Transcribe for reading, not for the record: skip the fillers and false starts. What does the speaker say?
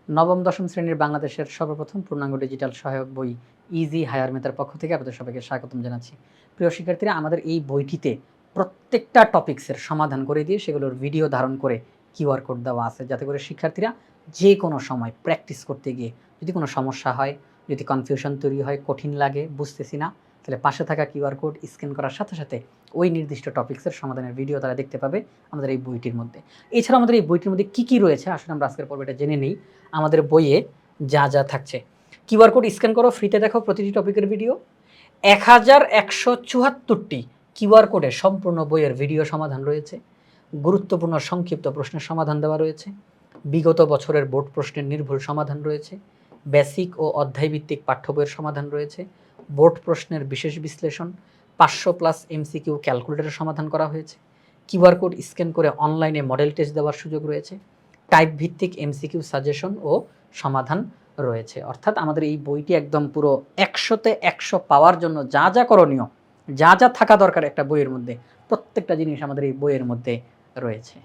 নবম দশম শ্রেণীর বাংলাদেশের সর্বপ্রথম পূর্ণাঙ্গ ডিজিটাল সহায়ক বই ইজি হায়ার মেথের পক্ষ থেকে আপনাদের সবাইকে স্বাগতম জানাচ্ছি। প্রিয় শিক্ষার্থীরা, আমাদের এই বইটিতে প্রত্যেকটা টপিক্সের সমাধান করে দিয়ে সেগুলোর ভিডিও ধারণ করে কিউআর কোড দেওয়া আছে, যাতে করে শিক্ষার্থীরা যে কোনো সময় প্র্যাকটিস করতে গিয়ে যদি কোনো সমস্যা হয়, যদি কনফিউশন তৈরি হয়, কঠিন লাগে, বুঝতেছি না, তাহলে পাশে থাকা কিউআর কোড স্ক্যান করার সাথে সাথে ওই নির্দিষ্ট টপিক্সের সমাধানের ভিডিও তারা দেখতে পাবে আমাদের এই বইটির মধ্যে। এছাড়া আমাদের এই বইটির মধ্যে কী কী রয়েছে আসলে আমরা আজকের পর্বে এটা জেনে নিই। আমাদের বইয়ে যা যা থাকছে, কিউআর কোড স্ক্যান করো, ফ্রিতে দেখো প্রতিটি টপিকের ভিডিও। 1174টি কিউআর কোডে সম্পূর্ণ বইয়ের ভিডিও সমাধান রয়েছে। গুরুত্বপূর্ণ সংক্ষিপ্ত প্রশ্নের সমাধান দেওয়া রয়েছে। বিগত বছরের বোর্ড প্রশ্নের নির্ভুল সমাধান রয়েছে। বেসিক ও অধ্যায়ভিত্তিক পাঠ্য বইয়ের সমাধান রয়েছে। বোর্ড প্রশ্নের বিশেষ বিশ্লেষণ, 500+ এমসিকিউ ক্যালকুলেটরের সমাধান করা হয়েছে। কিউআর কোড স্ক্যান করে অনলাইনে মডেল টেস্ট দেওয়ার সুযোগ রয়েছে। টাইপ ভিত্তিক এমসিকিউ সাজেশন ও সমাধান রয়েছে। অর্থাৎ আমাদের এই বইটি একদম পুরো 100তে 100 পাওয়ার জন্য যা যা করণীয়, যা যা থাকা দরকার একটা বইয়ের মধ্যে, প্রত্যেকটা জিনিস আমাদের এই বইয়ের মধ্যে রয়েছে।